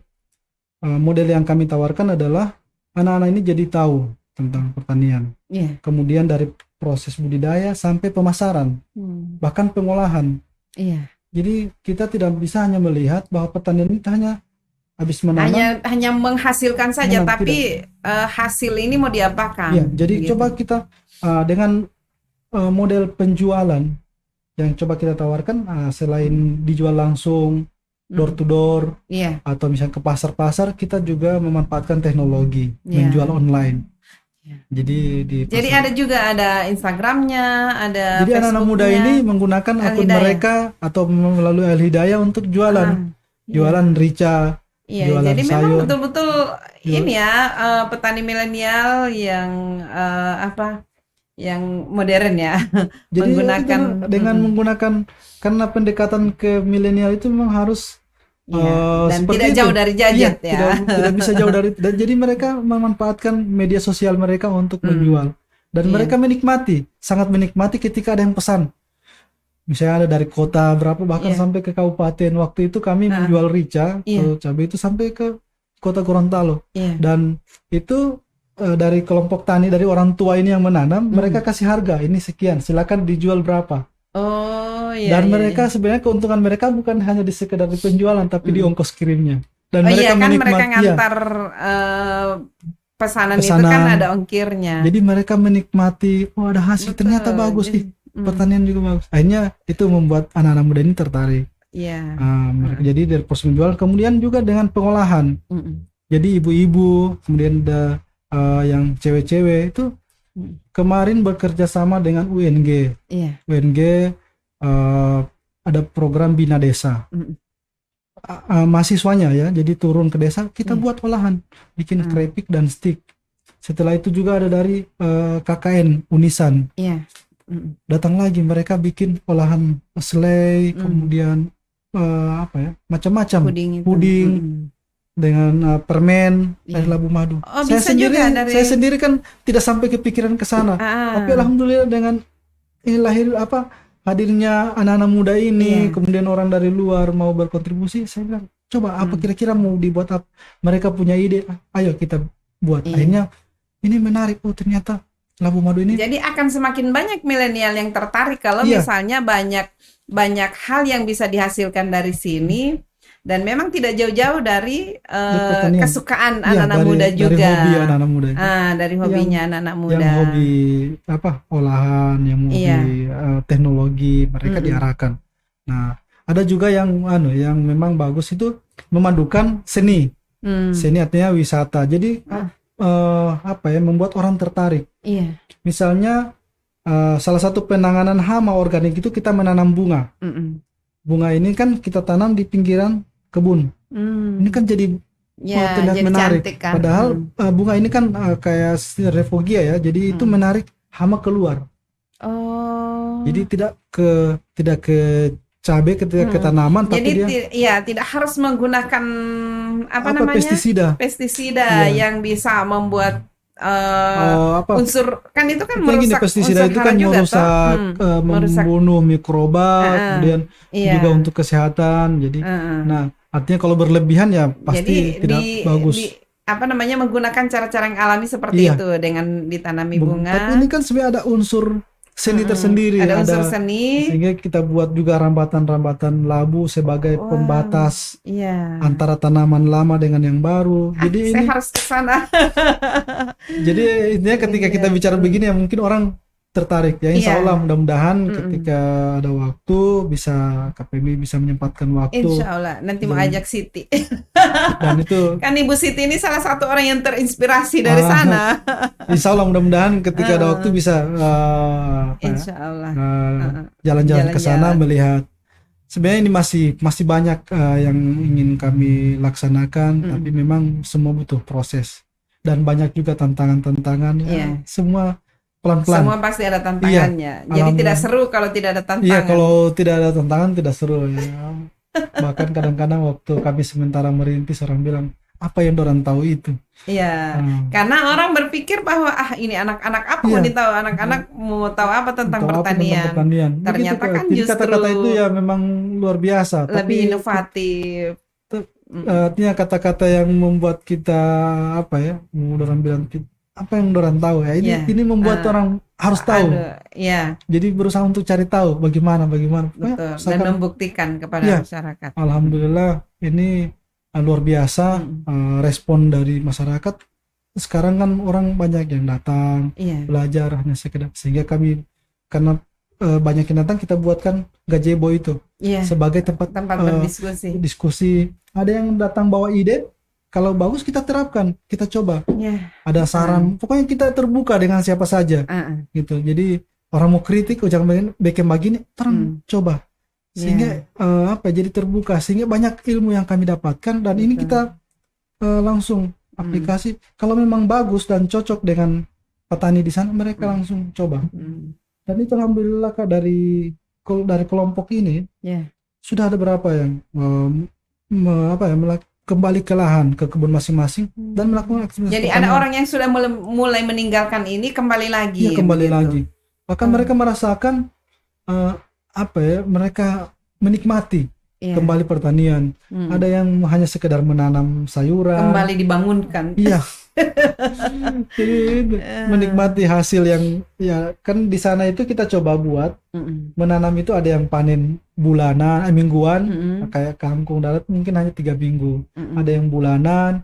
model yang kami tawarkan adalah anak-anak ini jadi tahu tentang pertanian. Iya. Kemudian dari proses budidaya sampai pemasaran, bahkan pengolahan. Iya. Jadi kita tidak bisa hanya melihat bahwa pertanian ini hanya habis menanam. Hanya menghasilkan saja, Menanam, tapi hasil ini mau diapakan? Ya, jadi Gitu. coba kita dengan model penjualan yang coba kita tawarkan, selain dijual langsung door to door Iya. atau misalnya ke pasar-pasar, kita juga memanfaatkan teknologi Iya. menjual online. Iya. Jadi Jadi ada juga ada Instagramnya, ada jadi anak-anak muda Facebooknya. ini menggunakan akun Al-Hidayah. mereka atau melalui Al-Hidayah untuk jualan, Iya. jualan rica, Iya, jualan jadi memang sayur. betul-betul ini ya petani milenial yang yang modern ya, Jadi menggunakan dengan menggunakan, karena pendekatan ke milenial itu memang harus iya, dan seperti tidak itu. jauh dari gadget ya. Tidak bisa jauh dari itu. Dan jadi mereka memanfaatkan media sosial mereka untuk menjual. Dan Iya. mereka menikmati, sangat menikmati ketika ada yang pesan. Misalnya ada dari kota berapa, bahkan Iya. sampai ke kabupaten. Waktu itu kami menjual rica Iya. atau cabai itu sampai ke kota Gorontalo. Iya. Dan itu dari kelompok tani, dari orang tua ini yang menanam, mereka kasih harga, ini sekian, silakan dijual berapa. Oh iya. Dan iya, mereka iya. sebenarnya keuntungan mereka bukan hanya di sekedar di penjualan, tapi di ongkos kirimnya. Dan Oh mereka iya kan mereka menikmati, ngantar pesanan itu kan Pesanan. ada ongkirnya. jadi mereka menikmati, oh ada hasil, Betul. ternyata bagus, Jadi, pertanian juga bagus. Akhirnya itu membuat anak-anak muda ini tertarik. Iya. Mereka jadi dari proses menjual, kemudian juga dengan pengolahan. Jadi ibu-ibu, kemudian ada yang cewek-cewek itu kemarin bekerja sama dengan UNG. Iya. UNG ada program Bina Desa. Mahasiswanya ya, jadi turun ke desa, kita buat olahan, bikin keripik dan stik. Setelah itu juga ada dari KKN Unisan. Iya. Datang lagi, mereka bikin olahan selai, kemudian macam-macam, puding dengan permen dari labu madu. Oh, bisa juga dari... Saya sendiri kan tidak sampai kepikiran ke sana. Tapi alhamdulillah dengan hadirnya anak-anak muda ini, kemudian orang dari luar mau berkontribusi, saya bilang, coba apa kira-kira mau dibuat apa? Mereka punya ide, ayo kita buat. Akhirnya ini menarik, oh ternyata labu madu ini. Jadi akan semakin banyak milenial yang tertarik kalau misalnya banyak hal yang bisa dihasilkan dari sini. Dan memang tidak jauh-jauh dari kesukaan anak-anak muda juga. Dari hobi anak-anak muda. Dari hobinya anak-anak muda. Yang hobi olahan, yang hobi teknologi, mereka diarahkan. Nah, ada juga yang memang bagus itu memadukan seni. Seni artinya wisata. Jadi membuat orang tertarik. Iya. Misalnya salah satu penanganan hama organik itu kita menanam bunga. Bunga ini kan kita tanam di pinggiran kebun. Ini kan jadi terlihat jadi menarik. cantik kan. Padahal bunga ini kan kayak refogia ya. Jadi itu menarik hama keluar. Oh. Jadi tidak ke cabai, ketika ke tanaman, jadi tapi dia tidak harus menggunakan namanya pestisida yang bisa membuat unsur kan itu kan merusak pestisida itu kan membunuh mikroba, kemudian juga untuk kesehatan. Jadi nah artinya kalau berlebihan ya pasti tidak bagus. Menggunakan cara-cara yang alami seperti itu dengan ditanami bunga. Tapi ini kan sebenarnya ada unsur seni tersendiri, Ada unsur ada seni. sehingga kita buat juga rambatan-rambatan labu sebagai Wow, pembatas iya. antara tanaman lama dengan yang baru. Jadi Saya ini, harus ke sana. jadi intinya ketika kita Iya, bicara begini ya mungkin orang tertarik ya. Insya Allah iya, mudah-mudahan mm-mm. ketika ada waktu bisa KPMI bisa menyempatkan waktu Insya Allah nanti mau dan ajak Siti. dan itu Kan Ibu Siti ini salah satu orang yang terinspirasi dari ah, sana. Insya Allah mudah-mudahan ketika ada waktu Heeh. bisa apa ya, Insya Allah. jalan-jalan ke sana Jalan-jalan. melihat. Sebenarnya ini masih banyak yang ingin kami laksanakan, tapi Mm. memang semua butuh proses dan banyak juga tantangan-tantangan ya. Iya. Semua pelan-pelan. Semua pasti ada Iya, tantangannya. Jadi tidak alhamdulillah. seru kalau tidak ada Iya, tantangan. kalau tidak ada tantangan tidak seru ya. Bahkan kadang-kadang waktu kami sementara merintis orang bilang, apa yang orang tahu itu? Iya. Ah, Karena orang berpikir bahwa ini anak-anak apa mau iya, ditahu, anak-anak mau tahu apa tentang tahu apa tentang pertanian. pertanian. Begitu Ternyata Kak. kan Jadi justru kata-kata itu ya memang luar biasa, lebih tapi inovatif. artinya kata-kata yang membuat kita apa ya, orang bilang apa yang orang tahu ya. Iya. Ini membuat orang harus tahu. Aduh, ya, Jadi berusaha untuk cari tahu bagaimana. Pokoknya betul. Dan usahakan. membuktikan kepada Iya. masyarakat. Alhamdulillah ini luar biasa respon dari masyarakat. Sekarang kan orang banyak yang datang Iya. belajar hanya sekedar, sehingga kami karena banyak yang datang kita buatkan gazebo itu Iya. sebagai tempat Tempat berdiskusi. diskusi. Ada yang datang bawa ide, kalau bagus kita terapkan, kita coba. Iya. Ada saran, pokoknya kita terbuka dengan siapa saja gitu. Jadi orang mau kritik, jangan bikin begini, orang coba. Sehingga apa? Jadi terbuka, sehingga banyak ilmu yang kami dapatkan dan ini kita langsung aplikasi. Kalau memang bagus dan cocok dengan petani di sana, mereka langsung coba. Dan itu alhamdulillah Kak, dari kelompok ini sudah ada berapa yang kembali ke lahan, ke kebun masing-masing dan melakukan aktivitas Jadi pertanian. ada orang yang sudah mulai meninggalkan ini kembali lagi. Iya, kembali begitu. lagi. Bahkan mereka merasakan mereka menikmati kembali pertanian. Ada yang hanya sekedar menanam sayuran. Kembali dibangunkan. Iya. Jadi menikmati hasil yang ya kan di sana itu kita coba buat menanam itu ada yang panen bulanan, mingguan, kayak kangkung darat mungkin hanya 3 minggu. Ada yang bulanan,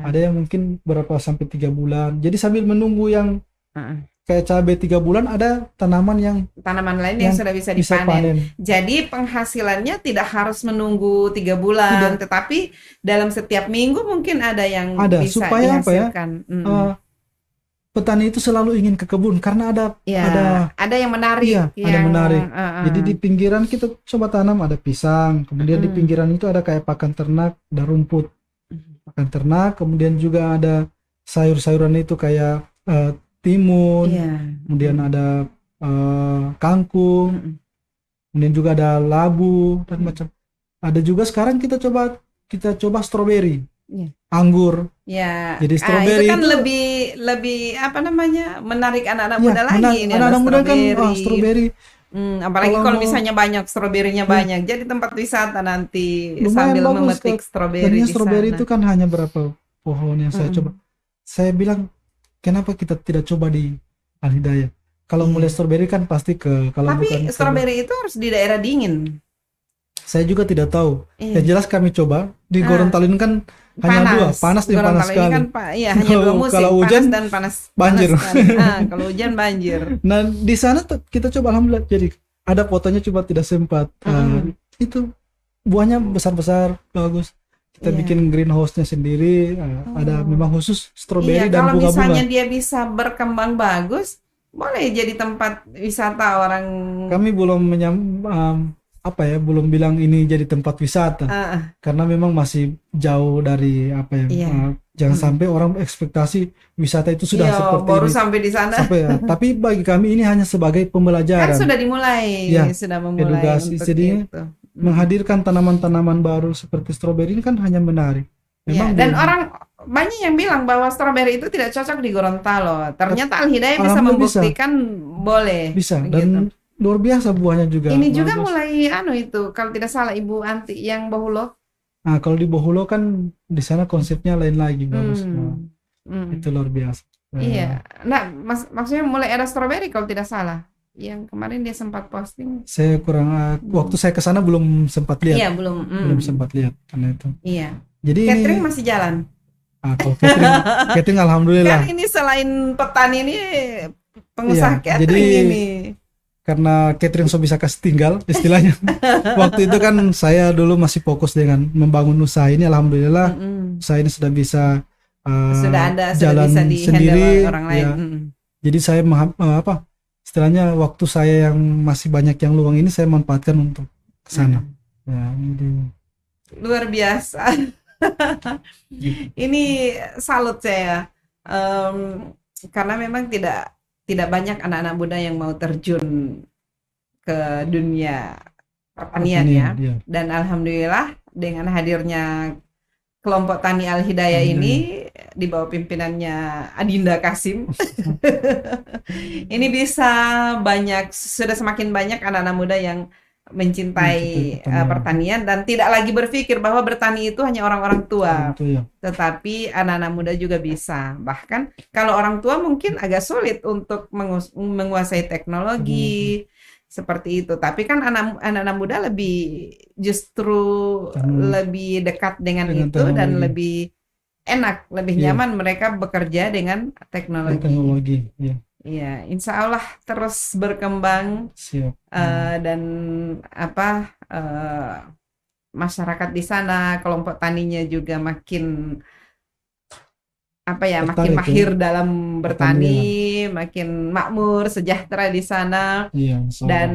ada yang mungkin berapa sampai 3 bulan. Jadi sambil menunggu yang kayak cabai 3 bulan, ada tanaman lain yang sudah bisa dipanen. Jadi penghasilannya tidak harus menunggu 3 bulan, tetapi dalam setiap minggu mungkin ada yang bisa supaya dihasilkan. Petani itu selalu ingin ke kebun karena ada yang menarik. Ada menarik. Jadi di pinggiran kita coba tanam ada pisang, kemudian di pinggiran itu ada kayak pakan ternak, ada rumput pakan ternak, kemudian juga ada sayur-sayuran itu kayak timun, kemudian ada kangkung, kemudian juga ada labu dan macam. Ada juga sekarang kita coba stroberi, anggur. Ya. Jadi stroberi itu kan lebih apa namanya, menarik anak-anak muda lagi ini. Anak-anak muda kan stroberi. Apalagi kalau misalnya banyak stroberinya banyak, jadi tempat wisata nanti lumayan sambil bagus, memetik stroberi di sana. Stroberi itu kan hanya berapa pohon yang saya coba. Saya bilang kenapa kita tidak coba di Al Hidayah? Kalau mulai stroberi kan pasti Tapi stroberi itu harus di daerah dingin. Saya juga tidak tahu. Yang jelas kami coba di Gorontalo ini kan hanya panas dan panas sekali. Kan, hanya 2 musim, kalau hujan panas dan panas. Banjir. Kalau hujan banjir. Nah di sana kita coba alhamdulillah. Jadi ada fotonya coba tidak sempat. Itu buahnya besar-besar, bagus. Kita bikin greenhouse-nya sendiri. Ada memang khusus stroberi dan bunga-bunga. Kalau misalnya dia bisa berkembang bagus, boleh jadi tempat wisata orang. Kami belum belum bilang ini jadi tempat wisata karena memang masih jauh dari jangan sampai orang ekspektasi wisata itu sudah seperti baru ini sampai di sana. Tapi bagi kami ini hanya sebagai pembelajaran. Kan sudah dimulai, sudah memulai edukasi. Untuk jadi itu. Menghadirkan tanaman-tanaman baru seperti stroberi ini kan hanya menarik. Memang dan orang banyak yang bilang bahwa stroberi itu tidak cocok di Gorontalo. Ternyata Al Hidayah bisa membuktikan boleh. Bisa gitu. Dan luar biasa buahnya juga. Ini juga mulai itu kalau tidak salah Ibu Anti yang Bohulo. Nah, kalau di Bohulo kan di sana konsepnya lain lagi, bagus. Itu luar biasa. Iya. Nah, maksudnya mulai ada stroberi kalau tidak salah. Yang kemarin dia sempat posting. Saya kurang waktu saya ke sana belum sempat lihat. Iya, belum. Belum sempat lihat karena itu. Iya. Jadi Catering ini masih jalan. kalau catering alhamdulillah. Kan ini selain petani ini pengusaha Iya, jadi catering ini. karena catering so bisa kasih tinggal istilahnya. Waktu itu kan saya dulu masih fokus dengan membangun usaha ini, alhamdulillah usaha ini sudah bisa Sudah jalan bisa di sendiri handle orang lain. ya. Jadi saya istilahnya waktu saya yang masih banyak yang luang ini saya manfaatkan untuk ke sana. Ya, jadi Luar biasa. Ini salut saya. Karena memang tidak banyak anak-anak muda yang mau terjun ke dunia pertanian ya. Dan alhamdulillah dengan hadirnya kelompok Tani Al-Hidayah ini di bawah pimpinannya Adinda Kasim ini bisa sudah semakin banyak anak-anak muda yang mencintai pertanian dan tidak lagi berpikir bahwa bertani itu hanya orang-orang tua, tetapi anak-anak muda juga bisa. Bahkan kalau orang tua mungkin agak sulit untuk menguasai teknologi seperti itu, tapi kan anak-anak muda justru lebih dekat dengan itu teknologi. Dan lebih enak, lebih nyaman mereka bekerja dengan teknologi. Iya, insya Allah terus berkembang. Dan masyarakat di sana, kelompok taninya juga makin makin mahir dalam bertani, makin makmur, sejahtera di sana. Dan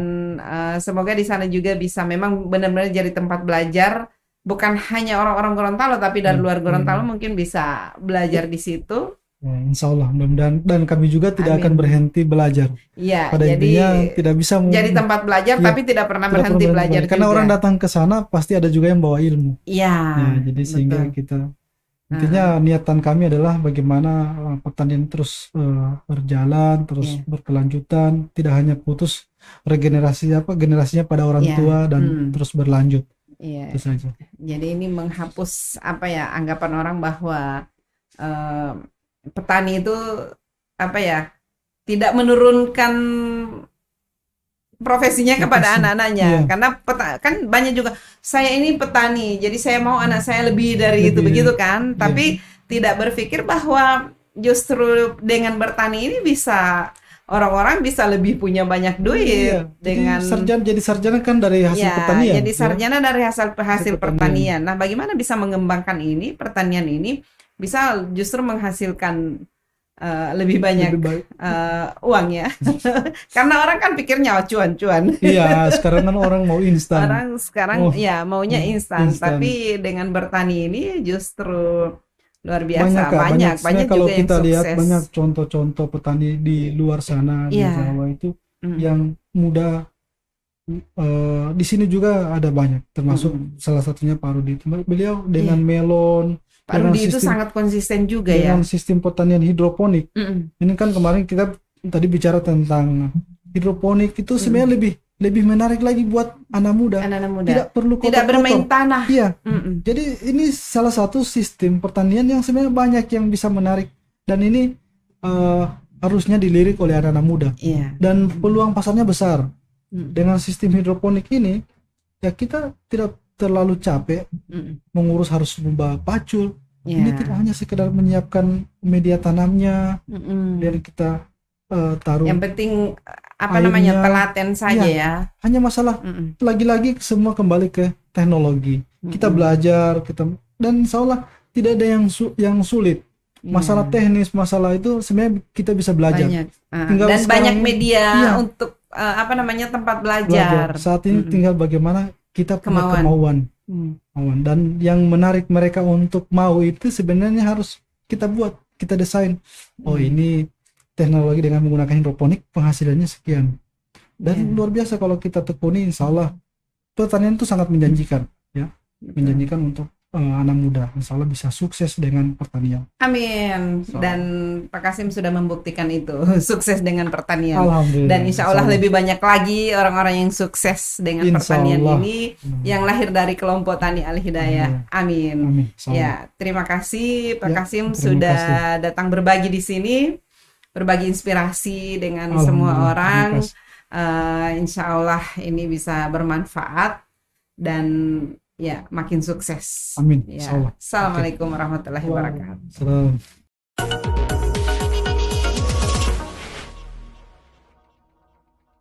semoga di sana juga bisa memang benar-benar jadi tempat belajar, bukan hanya orang-orang Gorontalo, tapi dari luar Gorontalo mungkin bisa belajar di situ. Insya Allah, mudah-mudahan, dan kami juga tidak akan berhenti belajar. Iya, pada intinya tidak bisa jadi tempat belajar, tapi tidak pernah berhenti belajar karena juga. Orang datang ke sana pasti ada juga yang bawa ilmu. Iya. Jadi sehingga kita intinya niatan kami adalah bagaimana pertanian terus berjalan, terus berkelanjutan, tidak hanya putus generasinya pada orang tua dan terus berlanjut. Itu saja. Jadi ini menghapus anggapan orang bahwa petani itu tidak menurunkan profesinya kepada anak-anaknya, karena kan banyak juga saya ini petani, jadi saya mau anak saya lebih dari itu, begitu kan? Tapi tidak berpikir bahwa justru dengan bertani ini bisa orang-orang bisa lebih punya banyak duit dengan jadi sarjana kan dari hasil pertanian. Jadi sarjana dari hasil pertanian. Nah, bagaimana bisa mengembangkan ini pertanian ini bisa justru menghasilkan lebih banyak uang ya. Karena orang kan pikirnya cuan-cuan. Iya, sekarang kan orang mau instan. Orang sekarang maunya instan, tapi dengan bertani ini justru luar biasa. Banyak kalau juga kita yang lihat sukses. banyak contoh-contoh petani di luar sana di Jawa itu yang muda. Di sini juga ada banyak, termasuk salah satunya Pak Rudi. Beliau dengan melon. Pak Rudi itu sangat konsisten juga dengan sistem pertanian hidroponik. Ini kan kemarin kita tadi bicara tentang hidroponik itu sebenarnya lebih menarik lagi buat anak muda. Tidak perlu tidak bermain tanah. Iya. Jadi ini salah satu sistem pertanian yang sebenarnya banyak yang bisa menarik, dan ini harusnya dilirik oleh anak-anak muda. Dan peluang pasarnya besar. Dengan sistem hidroponik ini ya kita tidak terlalu capek mengurus, harus membawa pacul. Ini tidak hanya sekedar menyiapkan media tanamnya, dan kita taruh. Yang penting telaten saja ya. Hanya masalah lagi-lagi semua kembali ke teknologi. Kita belajar, dan seolah tidak ada yang sulit. Masalah teknis, masalah itu sebenarnya kita bisa belajar. Dan banyak media untuk tempat belajar. Saat ini tinggal bagaimana kita punya kemauan. Dan yang menarik mereka untuk mau itu sebenarnya harus kita buat, kita desain. Ini teknologi dengan menggunakan hidroponik penghasilannya sekian. Dan luar biasa kalau kita tekuni, insya Allah pertanian itu sangat menjanjikan, ya. Menjanjikan untuk anak muda, insya Allah bisa sukses dengan pertanian. Amin. Dan Pak Kasim sudah membuktikan itu, sukses dengan pertanian. Alhamdulillah. Dan insya Allah lebih banyak lagi orang-orang yang sukses dengan pertanian ini, yang lahir dari kelompok Tani Al-Hidayah. Amin. Ya, terima kasih Pak Kasim sudah datang berbagi di sini, berbagi inspirasi dengan semua orang. Insya Allah ini bisa bermanfaat dan ya makin sukses. Amin. Ya. Insyaallah. Assalamualaikum warahmatullahi wabarakatuh. Salam.